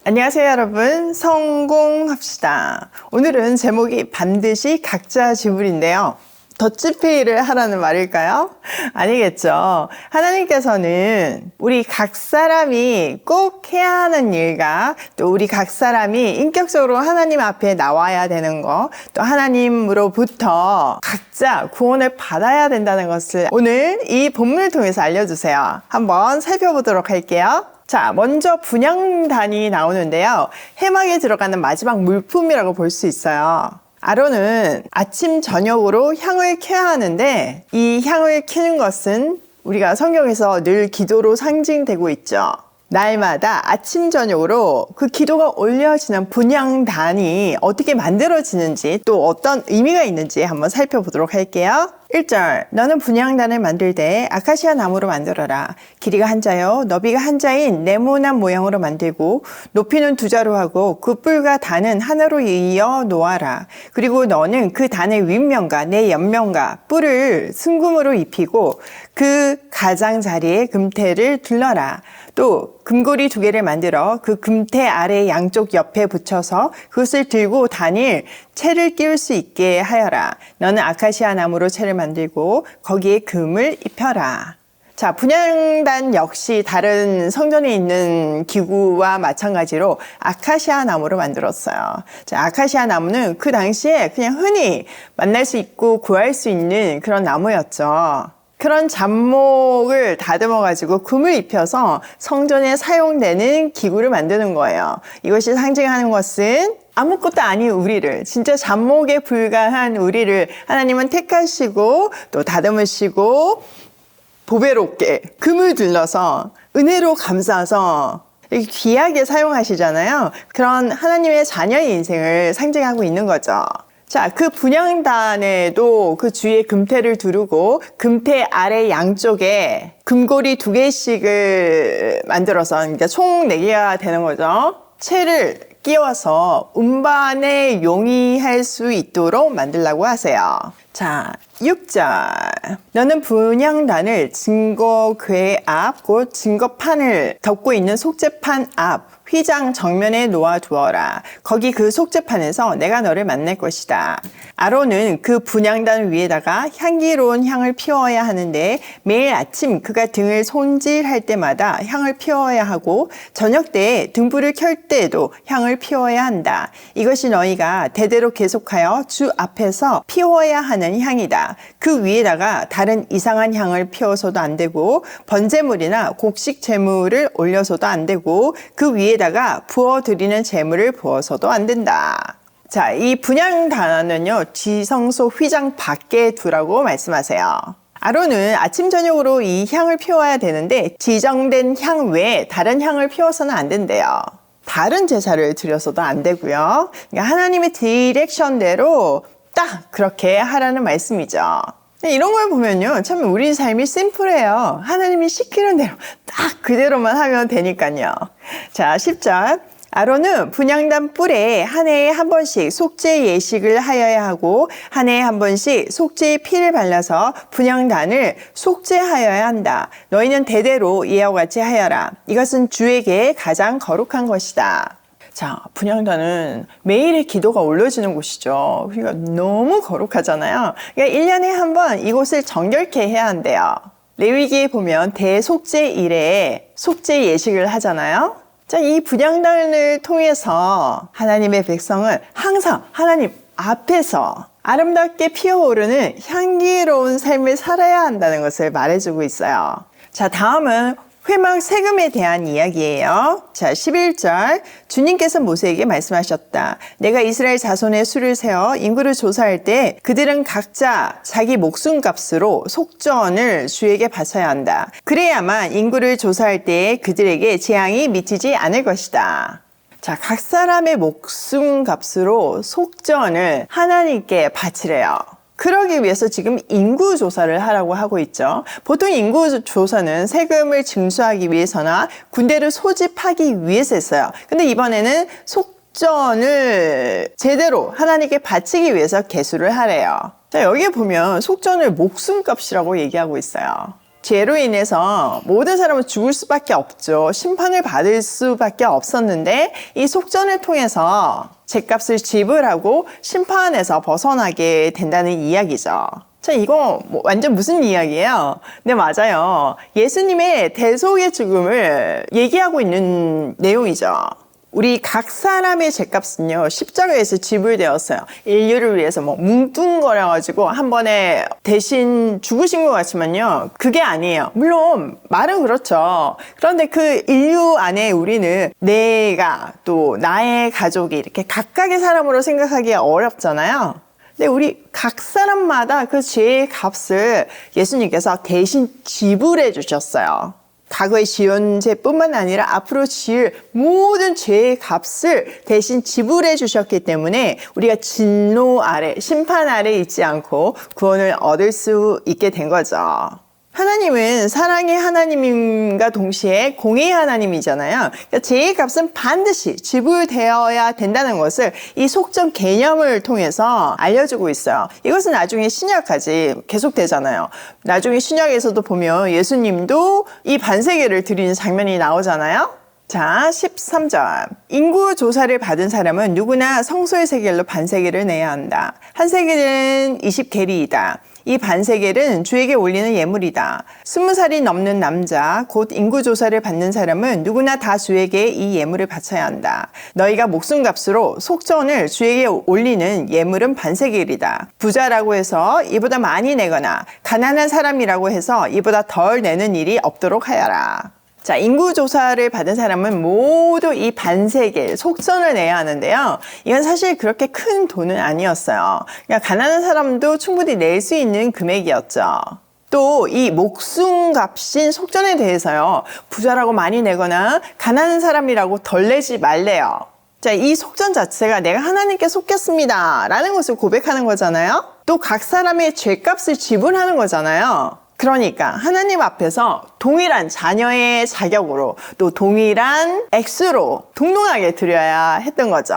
안녕하세요 여러분, 성공합시다. 오늘은 제목이 반드시 각자 지불인데요, 더치페이를 하라는 말일까요? 아니겠죠. 하나님께서는 우리 각 사람이 꼭 해야 하는 일과 또 우리 각 사람이 인격적으로 하나님 앞에 나와야 되는 거, 또 하나님으로부터 각자 구원을 받아야 된다는 것을 오늘 이 본문을 통해서 알려주세요. 한번 살펴보도록 할게요. 자, 먼저 분향단이 나오는데요, 해막에 들어가는 마지막 물품이라고 볼 수 있어요. 아론은 아침 저녁으로 향을 켜야 하는데, 이 향을 켜는 것은 우리가 성경에서 늘 기도로 상징되고 있죠. 날마다 아침 저녁으로 그 기도가 올려지는 분향단이 어떻게 만들어지는지, 또 어떤 의미가 있는지 한번 살펴보도록 할게요. 1절, 너는 분향단을 만들 때 아카시아 나무로 만들어라. 길이가 한 자요 너비가 한 자인 네모난 모양으로 만들고 높이는 2자로 하고 그 뿔과 단은 하나로 이어 놓아라. 그리고 너는 그 단의 윗면과 내 옆면과 뿔을 순금으로 입히고 그 가장자리에 금태를 둘러라. 또 금고리 2개를 만들어 그 금태 아래 양쪽 옆에 붙여서 그것을 들고 다닐 채를 끼울 수 있게 하여라. 너는 아카시아 나무로 채를 만들고 거기에 금을 입혀라. 자, 분향단 역시 다른 성전에 있는 기구와 마찬가지로 아카시아 나무로 만들었어요. 자, 아카시아 나무는 그 당시에 그냥 흔히 만날 수 있고 구할 수 있는 그런 나무였죠. 그런 잡목을 다듬어 가지고 금을 입혀서 성전에 사용되는 기구를 만드는 거예요. 이것이 상징하는 것은 아무것도 아닌 우리를, 진짜 잡목에 불과한 우리를 하나님은 택하시고 또 다듬으시고 보배롭게 금을 둘러서 은혜로 감싸서 이렇게 귀하게 사용하시잖아요. 그런 하나님의 자녀의 인생을 상징하고 있는 거죠. 자, 그 분향단에도 그 주위에 금태를 두르고 금태 아래 양쪽에 금고리 2개씩을 만들어서, 그러니까 총 4개가 되는 거죠. 채를 끼워서 운반에 용이할 수 있도록 만들라고 하세요. 자, 6절, 너는 분향단을 증거궤 앞, 곧 증거판을 덮고 있는 속죄판 앞 휘장 정면에 놓아두어라. 거기 그 속죄판에서 내가 너를 만날 것이다. 아론은 그 분향단 위에다가 향기로운 향을 피워야 하는데 매일 아침 그가 등을 손질할 때마다 향을 피워야 하고 저녁 때에 등불을 켤 때에도 향을 피워야 한다. 이것이 너희가 대대로 계속하여 주 앞에서 피워야 하는 향이다. 그 위에다가 다른 이상한 향을 피워서도 안 되고 번제물이나 곡식 제물을 올려서도 안 되고 그 위에다가 부어드리는 제물을 부어서도 안 된다. 자, 이 분향단은요, 지성소 휘장 밖에 두라고 말씀하세요. 아론은 아침 저녁으로 이 향을 피워야 되는데 지정된 향 외에 다른 향을 피워서는 안 된대요. 다른 제사를 드려서도 안 되고요. 그러니까 하나님의 디렉션대로 딱 그렇게 하라는 말씀이죠. 이런 걸 보면요, 참 우리 삶이 심플해요. 하나님이 시키는 대로 딱 그대로만 하면 되니까요. 자, 10절, 아론은 분향단 뿔에 한 해에 한 번씩 속죄 예식을 하여야 하고 한 해에 한 번씩 속죄의 피를 발라서 분향단을 속죄하여야 한다. 너희는 대대로 이와 같이 하여라. 이것은 주에게 가장 거룩한 것이다. 자, 분향단은 매일의 기도가 올려지는 곳이죠. 그러니까 너무 거룩하잖아요. 그러니까 1년에 한 번 이곳을 정결케 해야 한대요. 레위기에 보면 대속죄일에 속죄 예식을 하잖아요. 자, 이 분향단을 통해서 하나님의 백성은 항상 하나님 앞에서 아름답게 피어오르는 향기로운 삶을 살아야 한다는 것을 말해주고 있어요. 자, 다음은 회막 세금에 대한 이야기예요. 자, 11절, 주님께서 모세에게 말씀하셨다. 내가 이스라엘 자손의 수를 세어 인구를 조사할 때 그들은 각자 자기 목숨값으로 속전을 주에게 바쳐야 한다. 그래야만 인구를 조사할 때 그들에게 재앙이 미치지 않을 것이다. 자, 각 사람의 목숨값으로 속전을 하나님께 바치래요. 그러기 위해서 지금 인구조사를 하라고 하고 있죠. 보통 인구조사는 세금을 징수하기 위해서나 군대를 소집하기 위해서 했어요. 근데 이번에는 속전을 제대로 하나님께 바치기 위해서 계수를 하래요. 자, 여기에 보면 속전을 목숨값이라고 얘기하고 있어요. 죄로 인해서 모든 사람은 죽을 수밖에 없죠. 심판을 받을 수밖에 없었는데 이 속전을 통해서 죄값을 지불하고 심판에서 벗어나게 된다는 이야기죠. 자, 이거 완전 무슨 이야기예요? 네, 맞아요. 예수님의 대속의 죽음을 얘기하고 있는 내용이죠. 우리 각 사람의 죄값은요, 십자가에서 지불되었어요. 인류를 위해서 뭉뚱거려가지고 한 번에 대신 죽으신 것 같지만요, 그게 아니에요. 물론 말은 그렇죠. 그런데 그 인류 안에 우리는 내가 또 나의 가족이 이렇게 각각의 사람으로 생각하기 어렵잖아요. 근데 우리 각 사람마다 그 죄의 값을 예수님께서 대신 지불해 주셨어요. 과거에 지은 죄뿐만 아니라 앞으로 지을 모든 죄의 값을 대신 지불해 주셨기 때문에 우리가 진노 아래, 심판 아래 있지 않고 구원을 얻을 수 있게 된 거죠. 하나님은 사랑의 하나님과 동시에 공의의 하나님이잖아요. 그러니까 죄의 값은 반드시 지불되어야 된다는 것을 이 속전 개념을 통해서 알려주고 있어요. 이것은 나중에 신약까지 계속되잖아요. 나중에 신약에서도 보면 예수님도 이 반세계를 드리는 장면이 나오잖아요. 자, 13절. 인구 조사를 받은 사람은 누구나 성소의 세겔로 반세겔을 내야 한다. 한 세겔은 20게리이다. 이 반세겔은 주에게 올리는 예물이다. 20살이 넘는 남자, 곧 인구조사를 받는 사람은 누구나 다 주에게 이 예물을 바쳐야 한다. 너희가 목숨값으로 속전을 주에게 올리는 예물은 반세겔이다. 부자라고 해서 이보다 많이 내거나 가난한 사람이라고 해서 이보다 덜 내는 일이 없도록 하여라. 자, 인구조사를 받은 사람은 모두 이 반세겔, 속전을 내야 하는데요. 이건 사실 그렇게 큰 돈은 아니었어요. 그러니까 가난한 사람도 충분히 낼 수 있는 금액이었죠. 또 이 목숨값인 속전에 대해서요. 부자라고 많이 내거나 가난한 사람이라고 덜 내지 말래요. 자, 이 속전 자체가 내가 하나님께 속겠습니다 라는 것을 고백하는 거잖아요. 또 각 사람의 죄값을 지불하는 거잖아요. 그러니까 하나님 앞에서 동일한 자녀의 자격으로 또 동일한 액수로 동등하게 드려야 했던 거죠.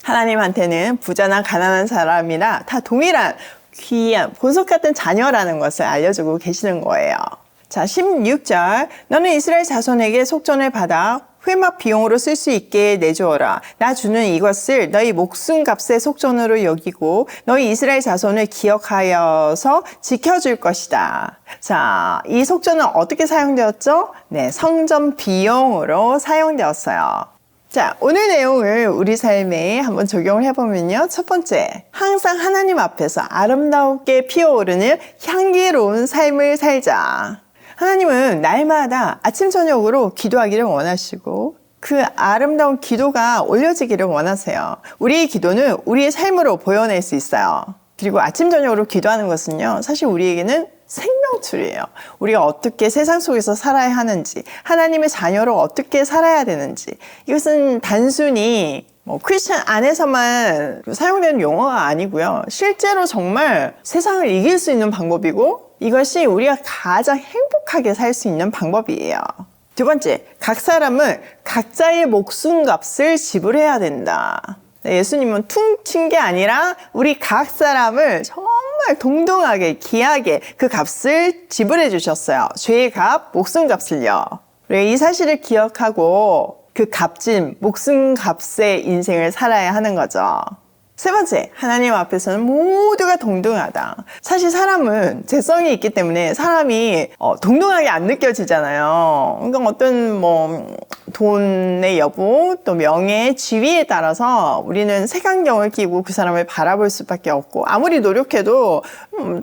하나님한테는 부자나 가난한 사람이나 다 동일한 귀한 보석 같은 자녀라는 것을 알려주고 계시는 거예요. 자, 16절. 너는 이스라엘 자손에게 속전을 받아 회막 비용으로 쓸 수 있게 내주어라. 나 주는 이것을 너희 목숨값의 속전으로 여기고 너희 이스라엘 자손을 기억하여서 지켜줄 것이다. 자, 이 속전은 어떻게 사용되었죠? 네, 성전 비용으로 사용되었어요. 자, 오늘 내용을 우리 삶에 한번 적용을 해보면요. 첫 번째, 항상 하나님 앞에서 아름답게 피어오르는 향기로운 삶을 살자. 하나님은 날마다 아침 저녁으로 기도하기를 원하시고 그 아름다운 기도가 올려지기를 원하세요. 우리의 기도는 우리의 삶으로 보여낼 수 있어요. 그리고 아침 저녁으로 기도하는 것은요, 사실 우리에게는 생명줄이에요. 우리가 어떻게 세상 속에서 살아야 하는지, 하나님의 자녀로 어떻게 살아야 되는지, 이것은 단순히 크리스천 안에서만 사용되는 용어가 아니고요. 실제로 정말 세상을 이길 수 있는 방법이고 이것이 우리가 가장 행복하게 살 수 있는 방법이에요. 두 번째, 각 사람은 각자의 목숨값을 지불해야 된다. 예수님은 퉁친 게 아니라 우리 각 사람을 정말 동등하게 귀하게 그 값을 지불해 주셨어요. 죄의 값, 목숨값을요. 우리가 이 사실을 기억하고 그 값진 목숨값의 인생을 살아야 하는 거죠. 세 번째, 하나님 앞에서는 모두가 동등하다. 사실 사람은 죄성이 있기 때문에 사람이 동등하게 안 느껴지잖아요. 그러니까 어떤 돈의 여부, 또 명예, 지위에 따라서 우리는 색안경을 끼고 그 사람을 바라볼 수밖에 없고 아무리 노력해도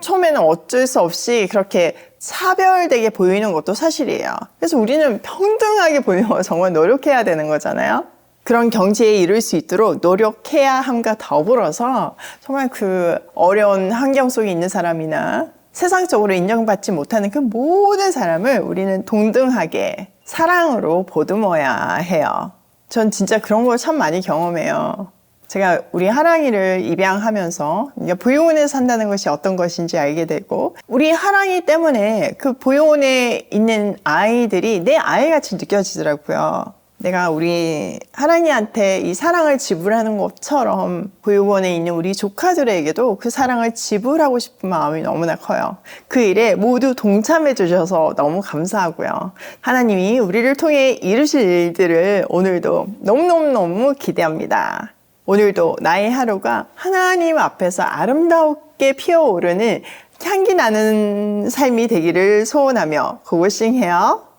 처음에는 어쩔 수 없이 그렇게 차별되게 보이는 것도 사실이에요. 그래서 우리는 평등하게 보이는 거 정말 노력해야 되는 거잖아요. 그런 경지에 이룰 수 있도록 노력해야 함과 더불어서 정말 그 어려운 환경 속에 있는 사람이나 세상적으로 인정받지 못하는 그 모든 사람을 우리는 동등하게 사랑으로 보듬어야 해요. 전 진짜 그런 걸 참 많이 경험해요. 제가 우리 하랑이를 입양하면서 보육원에서 산다는 것이 어떤 것인지 알게 되고 우리 하랑이 때문에 그 보육원에 있는 아이들이 내 아이같이 느껴지더라고요. 내가 우리 하나님한테 이 사랑을 지불하는 것처럼 보육원에 있는 우리 조카들에게도 그 사랑을 지불하고 싶은 마음이 너무나 커요. 그 일에 모두 동참해 주셔서 너무 감사하고요. 하나님이 우리를 통해 이루실 일들을 오늘도 너무너무 기대합니다. 오늘도 나의 하루가 하나님 앞에서 아름답게 피어오르는 향기 나는 삶이 되기를 소원하며 고고싱해요.